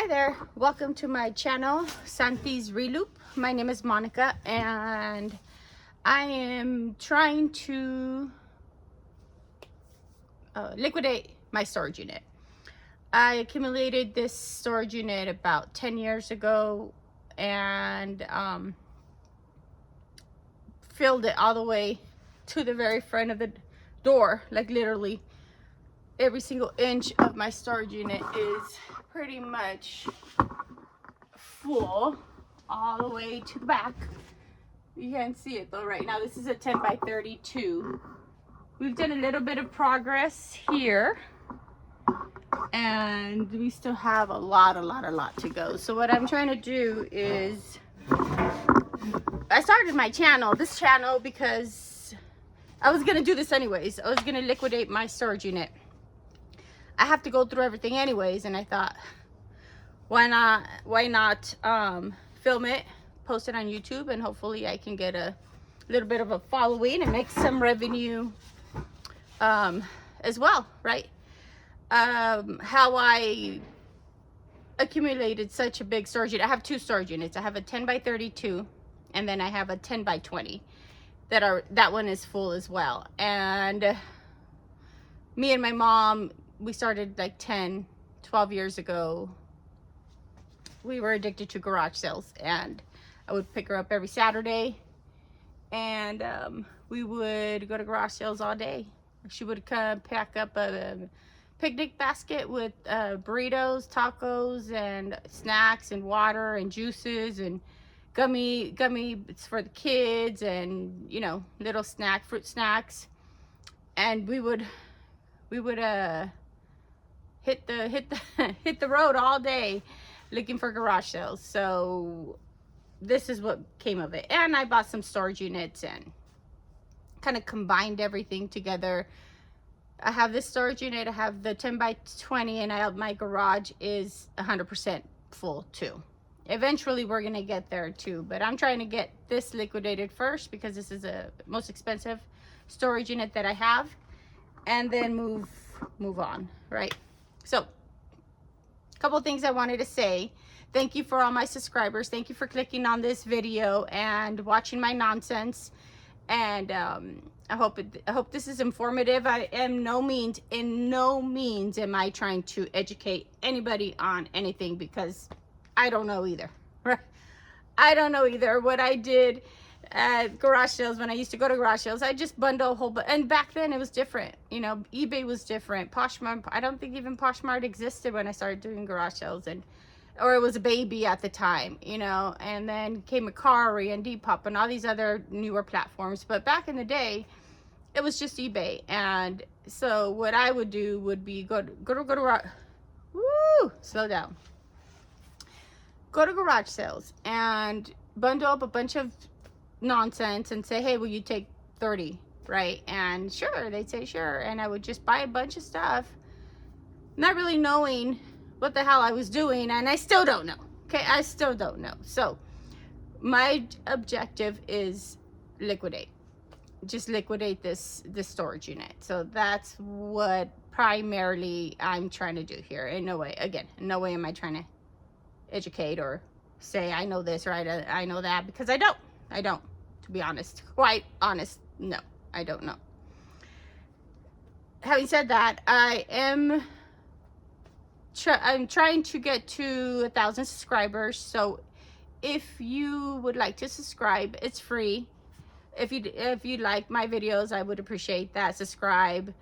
Hi there, welcome to my channel, Santi's Reloop. My name is Monica and I am trying to liquidate my storage unit. I accumulated this storage unit about 10 years ago and filled it all the way to the very front of the door, like literally every single inch of my storage unit is pretty much full all the way to the back. You can't see it though right now. This is a 10 by 32. We've done a little bit of progress here and we still have a lot to go. So what I'm trying to do is, I started this channel because I was gonna do this anyways. I was gonna liquidate my storage unit. I have to go through everything anyways, and I thought, why not film it, post it on YouTube, and hopefully I can get a little bit of a following and make some revenue as well, right? How I accumulated such a big storage unit. I have two storage units. I have a 10 by 32 and then I have a 10 by 20 that one is full as well. And me and my mom, we started like 12 years ago. We were addicted to garage sales, and I would pick her up every Saturday and we would go to garage sales all day. She would come pack up a picnic basket with burritos, tacos, and snacks and water and juices and gummies for the kids, and you know, little fruit snacks. And we would hit the road all day looking for garage sales. So this is what came of it. And I bought some storage units and kind of combined everything together. I have this storage unit, I have the 10 by 20, and my garage is 100% full too. Eventually we're gonna get there too, but I'm trying to get this liquidated first because this is the most expensive storage unit that I have, and then move on, right? So a couple of things I wanted to say. Thank you for all my subscribers. Thank you for clicking on this video and watching my nonsense. And I hope this is informative. I am in no means am I trying to educate anybody on anything, because I don't know either. Right? I don't know either. What I did at garage sales, when I used to go to garage sales, I just bundle a whole bunch. And back then it was different. You know, eBay was different. Poshmark, I don't think even Poshmark existed when I started doing garage sales, or it was a baby at the time, you know. And then came Mercari and Depop and all these other newer platforms. But back in the day, it was just eBay. And so what I would do would be slow down. Go to garage sales and bundle up a bunch of nonsense and say, hey, will you take 30, right? And sure, they'd say sure, and I would just buy a bunch of stuff, not really knowing what the hell I was doing, and I still don't know. Okay, I still don't know. So my objective is just liquidate this storage unit. So that's what primarily I'm trying to do here. In no way am I trying to educate or say I know this or I know that, because I don't, to be honest, quite honest. No, I don't know. Having said that, I'm trying to get to 1,000 subscribers. So if you would like to subscribe, it's free. If you like my videos, I would appreciate that. Subscribe,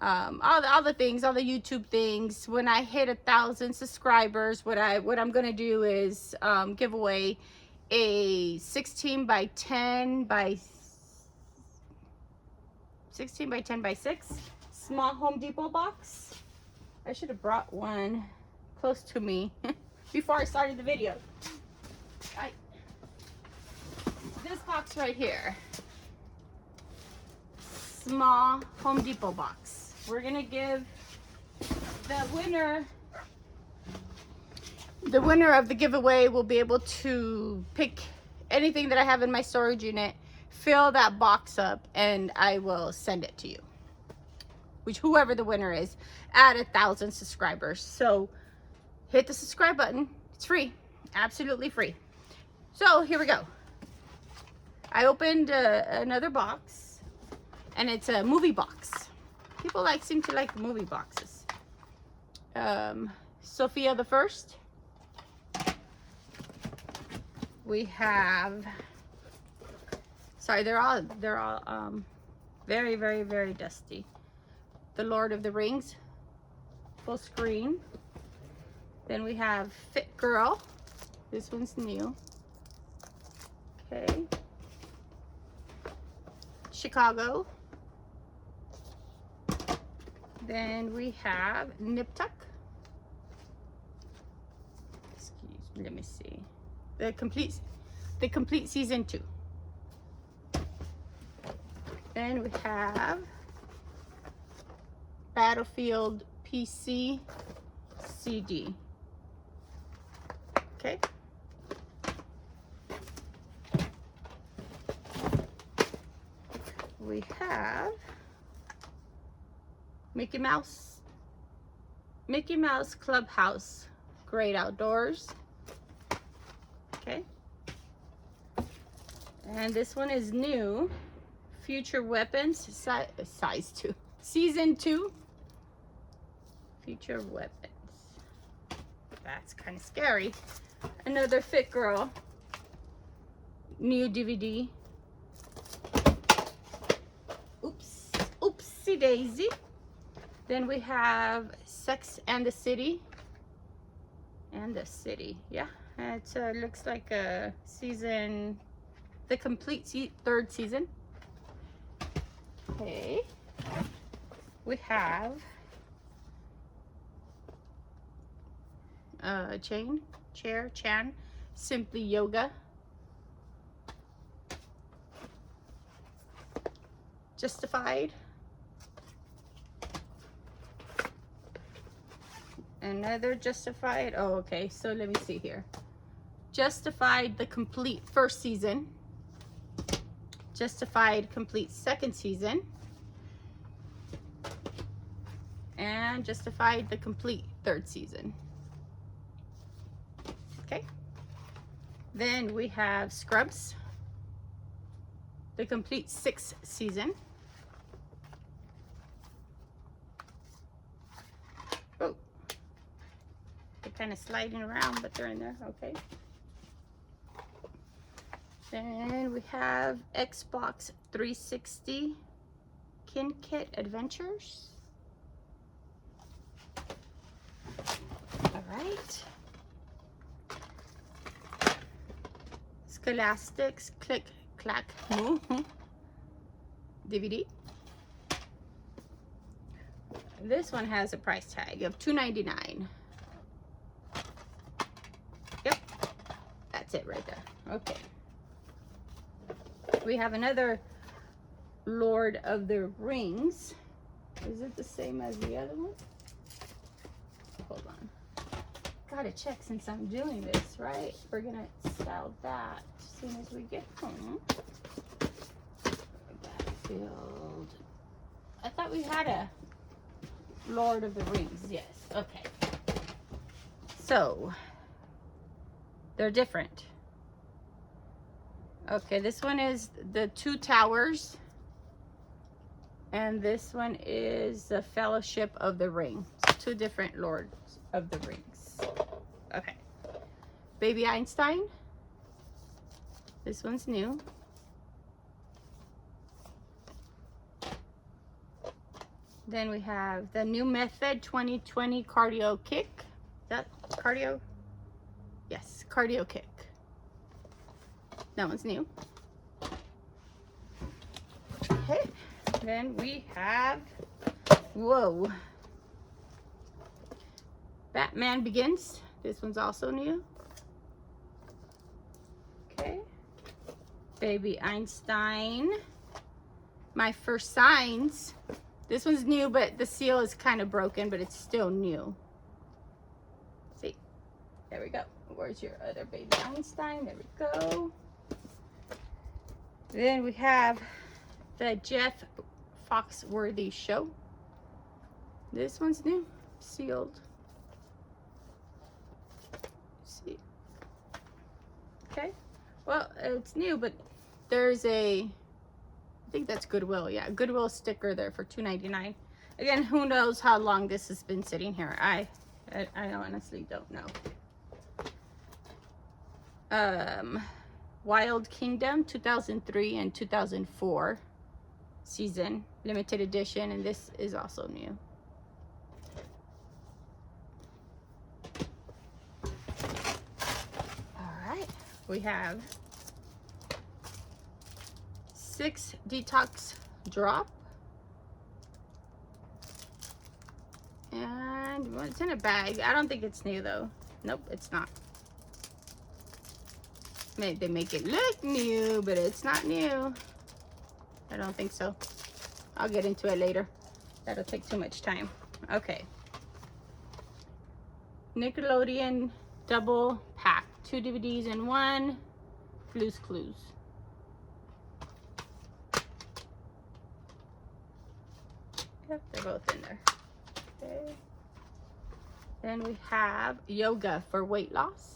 all the things, all the YouTube things. When I hit 1,000 subscribers, what I'm gonna do is give away a 16 by 10 by 6 small Home Depot box. I should have brought one close to me before I started the video. This box right here, small Home Depot box. We're gonna give the winner of the giveaway will be able to pick anything that I have in my storage unit, fill that box up, and I will send it to you. Whoever the winner is, at 1,000 subscribers. So hit the subscribe button. It's free, absolutely free. So here we go. I opened another box, and it's a movie box. People seem to like movie boxes. Sophia the First. We have, sorry, they're all very, very, very dusty. The Lord of the Rings, full screen. Then we have Fit Girl. This one's new. Okay. Chicago. Then we have Nip Tuck. Excuse me, let me see. The complete season 2. Then we have Battlefield PC CD. Okay. We have Mickey Mouse Clubhouse, Great Outdoors. Okay. And this one is new. Future Weapons, size 2. Season 2. Future Weapons. That's kind of scary. Another Fit Girl. New DVD. Oops. Oopsie daisy. Then we have Sex and the City. Yeah. It looks like a season, the complete 3rd season. Okay. We have Chan, Simply Yoga. Justified. Another Justified. Oh, okay. So let me see here. Justified, the complete 1st season. Justified, complete 2nd season. And Justified, the complete 3rd season. Okay. Then we have Scrubs, the complete 6th season. Oh, they're kind of sliding around, but they're in there. Okay. Then we have Xbox 360 Kin Kit Adventures. All right. Scholastics Click Clack Moo DVD. This one has a price tag of $2.99. Yep, that's it right there. Okay. We have another Lord of the Rings. Is it the same as the other one? Hold on. Gotta check since I'm doing this, right? We're gonna sell that as soon as we get home. Battlefield. I thought we had a Lord of the Rings. Yes. Okay. So they're different. Okay, this one is the Two Towers, and this one is the Fellowship of the Ring. So 2 different Lords of the Rings. Okay. Baby Einstein. This one's new. Then we have the New Method 2020 Cardio Kick. Is that cardio? Yes, Cardio Kick. That one's new. Okay. Then we have, whoa, Batman Begins. This one's also new. Okay. Baby Einstein. My First Signs. This one's new, but the seal is kind of broken, but it's still new. See, there we go. Where's your other Baby Einstein? There we go. Then we have the Jeff Foxworthy Show. This one's new, sealed. see. Okay. Well, it's new, but there's a, I think that's Goodwill. Yeah, Goodwill sticker there for $2.99. Again, who knows how long this has been sitting here? I honestly don't know. Wild Kingdom 2003 and 2004 season, limited edition, and this is also new. All right, we have 6 detox drop, and well, it's in a bag. I don't think it's new though. Nope, it's not. They make it look new, but it's not new. I don't think so. I'll get into it later. That'll take too much time. Okay. Nickelodeon double pack. 2 DVDs in 1. Blue's Clues. Yep, they're both in there. Okay. Then we have Yoga for Weight Loss.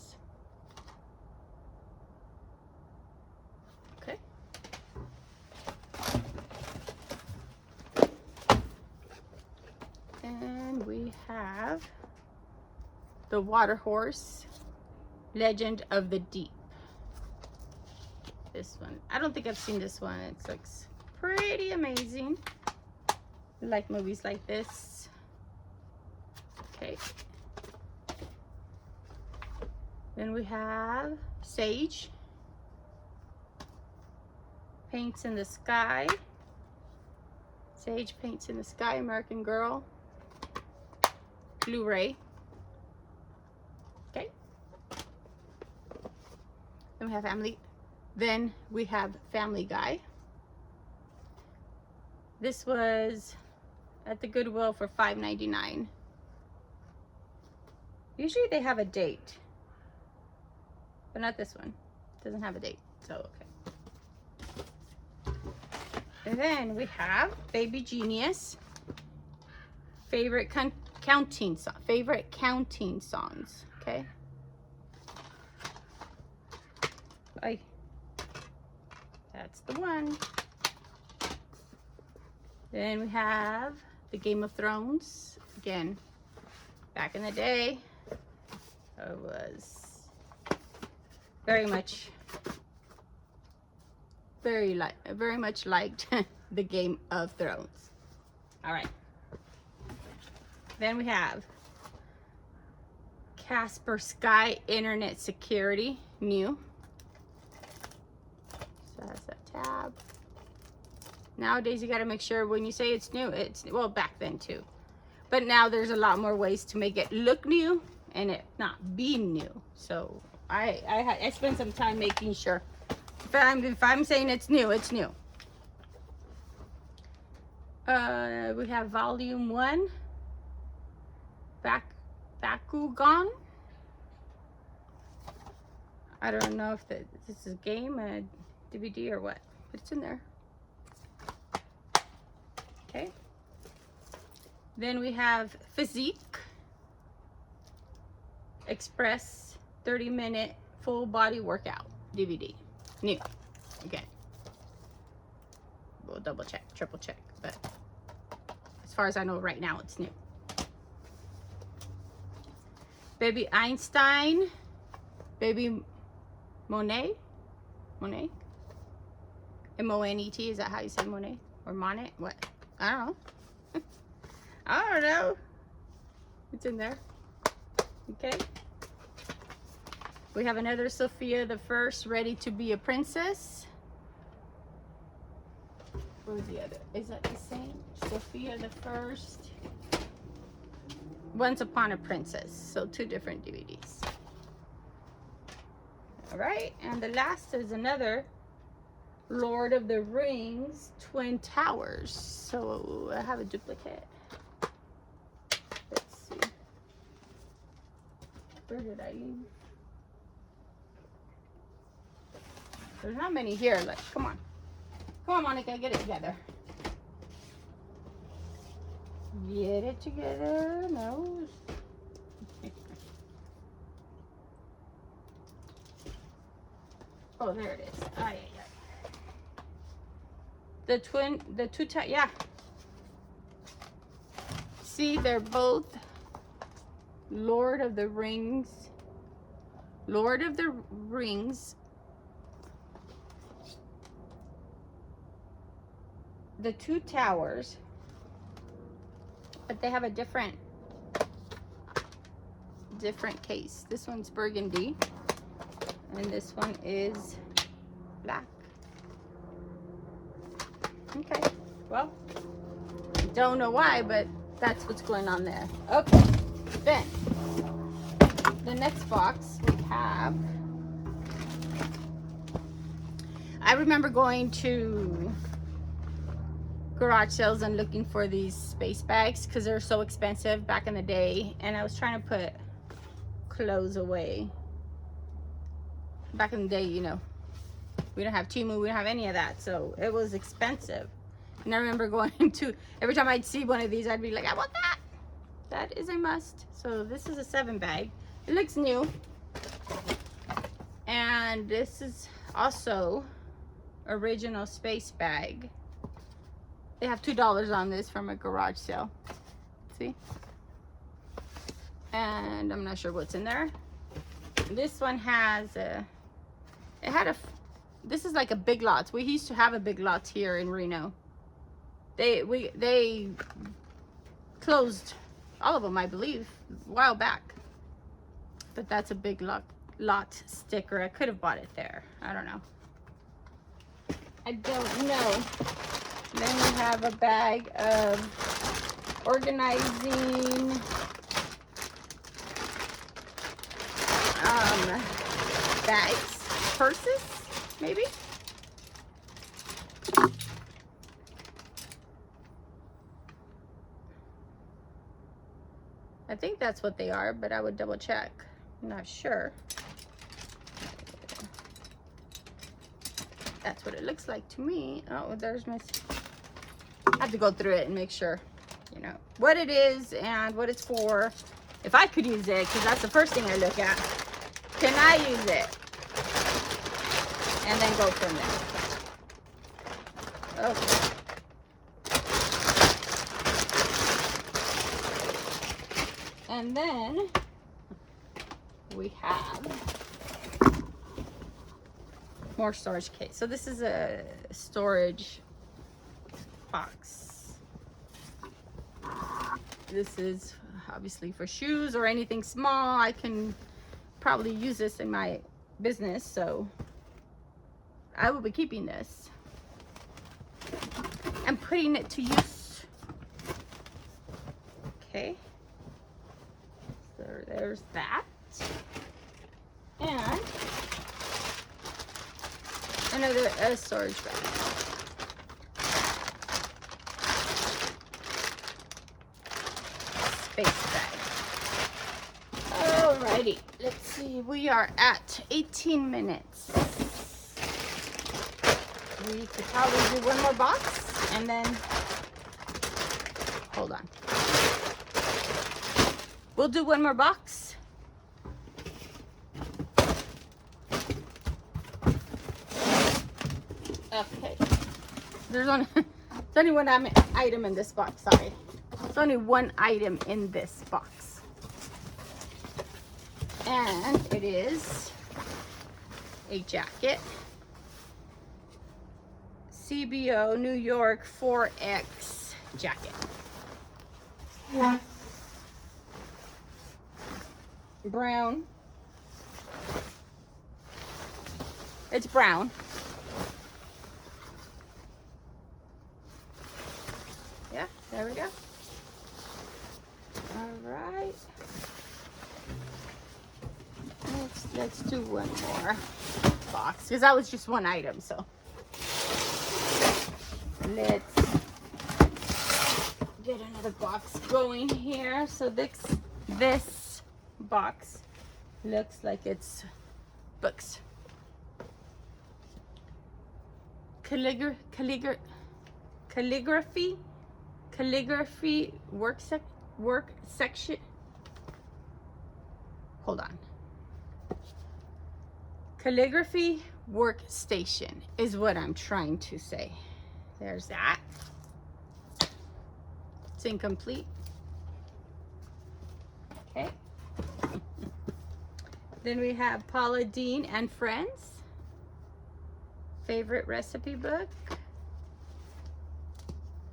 And we have the Water Horse, Legend of the Deep. This one, I don't think I've seen this one. It looks pretty amazing. I like movies like this. Okay. Then we have Sage, Paints in the Sky. Sage Paints in the Sky, American Girl. Blu-ray. Okay. Then we have Family Guy. This was at the Goodwill for $5.99. Usually they have a date, but not this one. It doesn't have a date, so okay. And then we have Baby Genius. Favorite counting songs. Okay. That's the one. Then we have the Game of Thrones. Again, back in the day, I was very much liked the Game of Thrones. All right. Then we have Casper Sky Internet Security, new. So that's that tab. Nowadays you got to make sure when you say it's new, it's, well, back then too. But now there's a lot more ways to make it look new and it not be new. So I spend some time making sure if I'm saying it's new, it's new. We have Volume 1. Bakugan. I don't know if this is a game, a DVD, or what, but it's in there. Okay. Then we have Physique Express 30-minute full body workout DVD. New. Okay. We'll double check, triple check, but as far as I know right now, it's new. Baby Einstein, Baby Monet, M-O-N-E-T, is that how you say Monet? Or Monet? What? I don't know. I don't know. It's in there. Okay. We have another Sophia the First, Ready to Be a Princess. Where's the other? Is that the same? Sophia the First, Once Upon a Princess. So 2 different DVDs. All right, and the last is another Lord of the Rings, Twin Towers. So I have a duplicate. Let's see. Where did I leave? There's not many here. Like, come on. Come on, Monica, get it together. Get it together. No. Oh, there it is. The two type, yeah. See, they're both Lord of the Rings. Lord of the Rings. The Two Towers. But they have a different case. This one's burgundy. And this one is black. Okay. Well, don't know why, but that's what's going on there. Okay. Then, the next box we have. I remember going to garage sales and looking for these space bags because they're so expensive back in the day, and I was trying to put clothes away. Back in the day, you know, we don't have Temu, we don't have any of that, so it was expensive. And I remember going to, every time I'd see one of these, I'd be like, I want that. That is a must. So this is a 7 bag. It looks new. And this is also original space bag. They have $2 on this from a garage sale. See? And I'm not sure what's in there. This one has this is like a Big Lots. We used to have a Big Lots here in Reno. They closed all of them, I believe, a while back. But that's a Big Lot sticker. I could have bought it there. I don't know. I don't know. Then we have a bag of organizing bags, purses, maybe. I think that's what they are, but I would double check. I'm not sure. That's what it looks like to me. Oh, there's my... I have to go through it and make sure, you know, what it is and what it's for. If I could use it, because that's the first thing I look at. Can I use it? And then go from there. Okay. And then we have more storage case. So this is a storage box. This is obviously for shoes or anything small. I can probably use this in my business, so I will be keeping this and putting it to use. Okay. So there's that. And another storage bag. Space bag. Alrighty, let's see. We are at 18 minutes. We could probably do one more box and then hold on. We'll do one more box. Okay. There's only one item in this box, sorry. There's only one item in this box. And it is a jacket. CBO New York 4X jacket. Yeah. Brown. It's brown. Yeah, there we go. All right. Let's do one more box because that was just one item. So let's get another box going here. So this box looks like it's books. Calligraphy work section. Hold on. Calligraphy workstation is what I'm trying to say. There's that. It's incomplete. Okay. Then we have Paula Deen and Friends. Favorite recipe book. There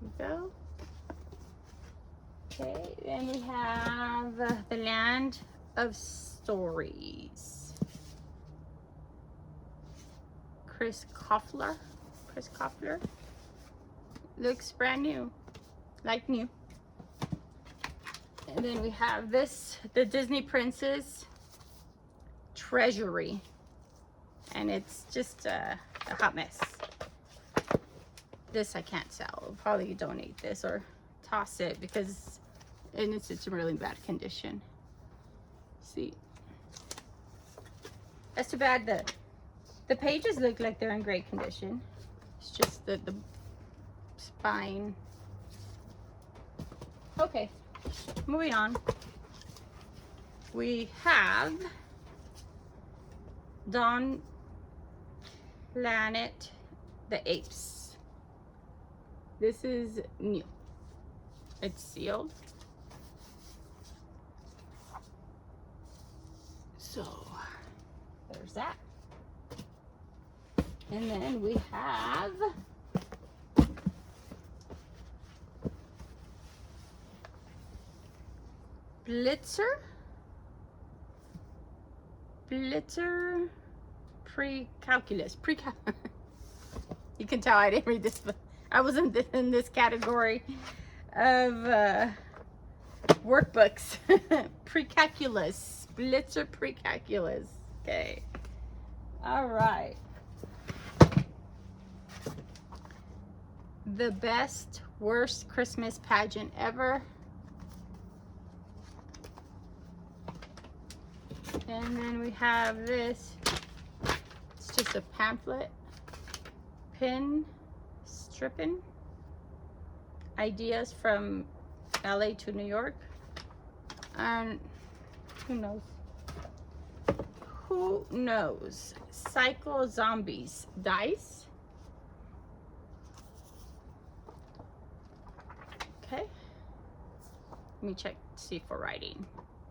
you go. Okay, then we have The Land of Stories. Chris Koffler. Looks brand new, like new. And then we have this, The Disney Princess Treasury. And it's just a hot mess. This I can't sell. I'll probably donate this or toss it because it's in really bad condition. See, that's too bad. The pages look like they're in great condition. It's just the spine. Okay, moving on. We have Dawn Planet the Apes. This is new. It's sealed. So there's that. And then we have Blitzer Pre-Calculus. You can tell I didn't read this, but I was in this category of workbooks. Pre-Calculus. Blitzer Pre-Calculus. Okay. All right. The Best Worst Christmas Pageant Ever. And then we have this. It's just a pamphlet. Pin stripping. Ideas from LA to New York. And who knows? Who knows? Psycho Zombies Dice. Okay. Let me check, see for writing.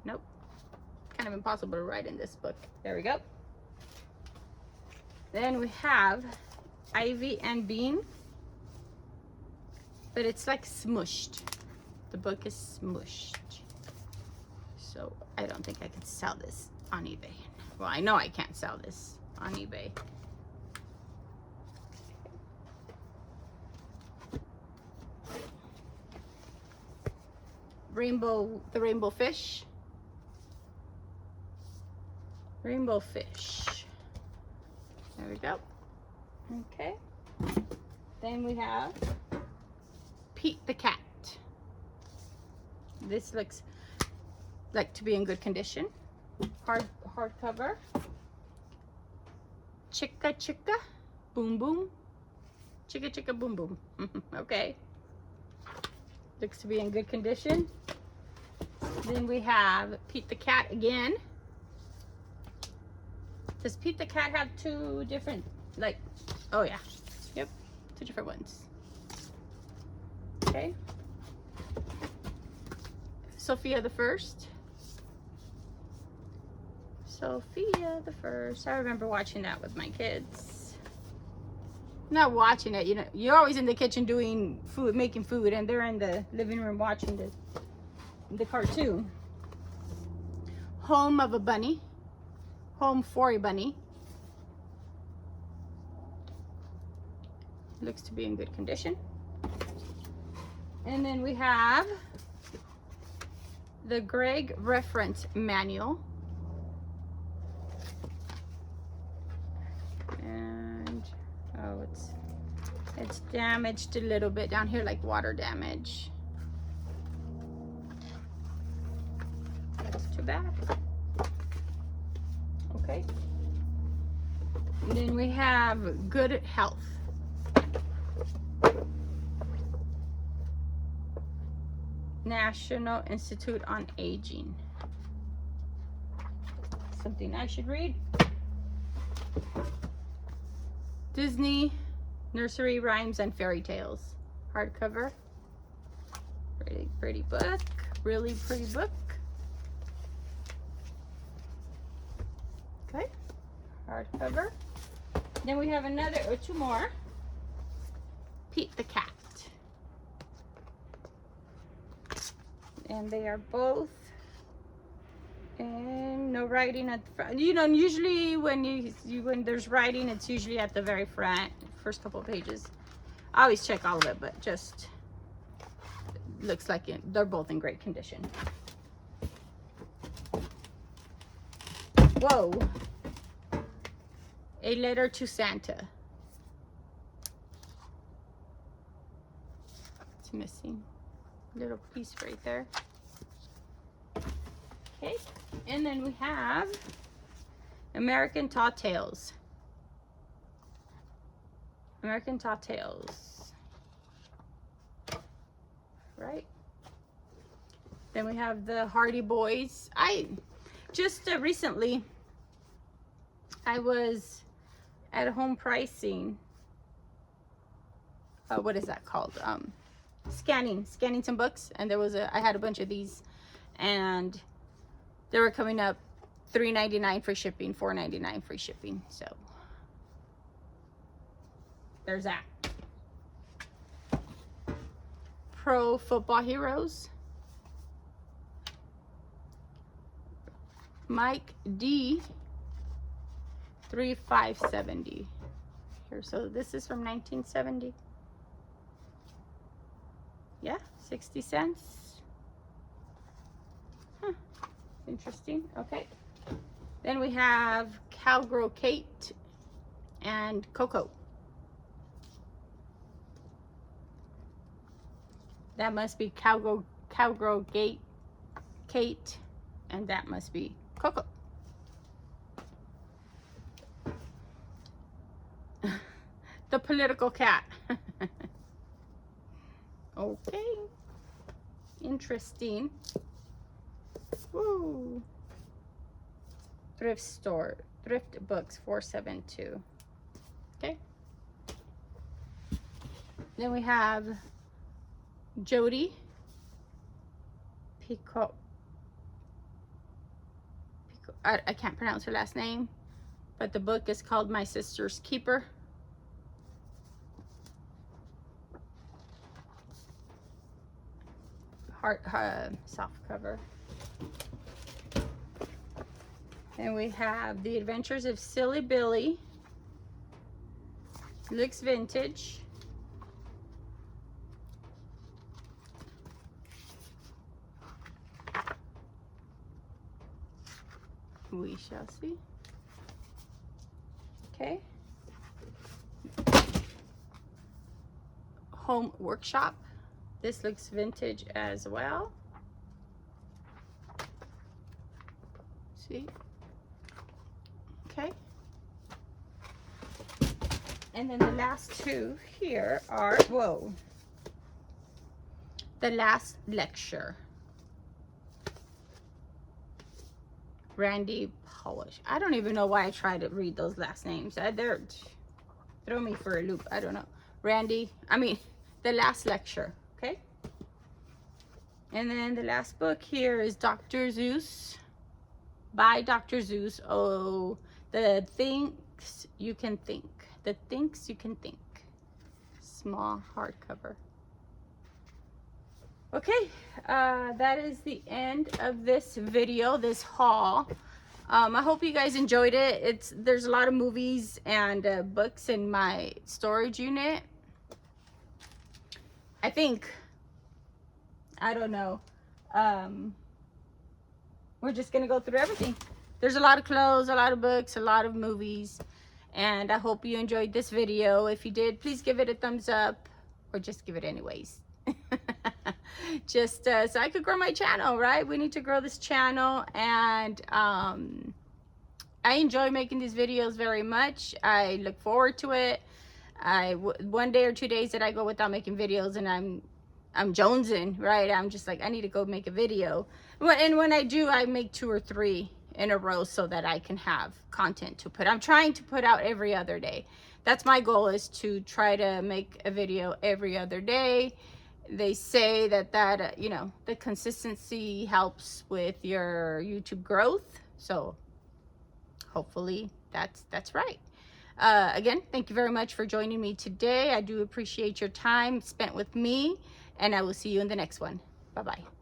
Nope. Kind of impossible to write in this book. There we go. Then we have Ivy and Bean. But it's like smushed. The book is smushed. So I don't think I can sell this on eBay. Well, I know I can't sell this on eBay. The Rainbow Fish. Rainbow Fish. There we go. Okay. Then we have Pete the Cat. This looks like to be in good condition. Hardcover. Chicka Chicka Boom Boom. Chicka Chicka Boom Boom. Okay. Looks to be in good condition. Then we have Pete the Cat again. Does Pete the Cat have two different, like, oh yeah, yep, two different ones. Okay. Sophia the First. Sophia the First. I remember watching that with my kids. Not watching it, you know, you're always in the kitchen doing food, making food, and they're in the living room watching the cartoon. Home of a Bunny. Home for a Bunny. Looks to be in good condition. And then we have the Greg Reference Manual. And oh, it's damaged a little bit down here, like water damage. That's too bad. Okay. And then we have Good Health. National Institute on Aging. Something I should read. Disney Nursery Rhymes and Fairy Tales. Hardcover. Pretty pretty book. Really pretty book. Okay. Hardcover. Then we have another, or two more. Pete the Cat. And they are both, and no writing at the front. You know, usually when when there's writing, it's usually at the very front, first couple of pages. I always check all of it, but just looks like they're both in great condition. Whoa. A Letter to Santa. It's missing a little piece right there. Okay, and then we have American Tall Tales. American Tall Tales. Right. Then we have the Hardy Boys. I just recently, I was at home pricing. What is that called? Scanning some books, and there was I had a bunch of these, and they were coming up $3.99 free shipping, $4.99 free shipping. So there's that. Pro Football Heroes. Mike D. 3570 here. So this is from 1970. Yeah, 60 cents. Huh. Interesting. Okay. Then we have Cowgirl Kate and Coco. That must be Cowgirl Kate, and that must be Coco. The Political Cat. Okay. Interesting. Woo. Thrift store. Thrift Books 472. Okay. Then we have Jody Pico. I can't pronounce her last name, but the book is called My Sister's Keeper. Soft cover. And we have The Adventures of Silly Billy. Looks vintage. We shall see. Okay. Home Workshop. This looks vintage as well. See? Okay. And then the last two here are, whoa, The Last Lecture. Randy Polish. I don't even know why I try to read those last names. They're throw me for a loop. I don't know. The Last Lecture. Okay. And then the last book here is Dr. Seuss by Dr. Seuss. Oh, The Things You Can Think. The Things You Can Think. Small hardcover. Okay, that is the end of this video, this haul. I hope you guys enjoyed it. There's a lot of movies and books in my storage unit. I don't know. We're just gonna go through everything. There's a lot of clothes, a lot of books, a lot of movies, and I hope you enjoyed this video. If you did, please give it a thumbs up, or just give it anyways. Just so I could grow my channel, right? We need to grow this channel, and I enjoy making these videos very much. I look forward to it. One day or 2 days that I go without making videos, and I'm jonesing, right? I'm just like, I need to go make a video. And when I do, I make 2 or 3 in a row so that I can have content to put. I'm trying to put out every other day. That's my goal, is to try to make a video every other day. They say that you know, the consistency helps with your YouTube growth. So hopefully that's right. Again, thank you very much for joining me today. I do appreciate your time spent with me, and I will see you in the next one. Bye-bye.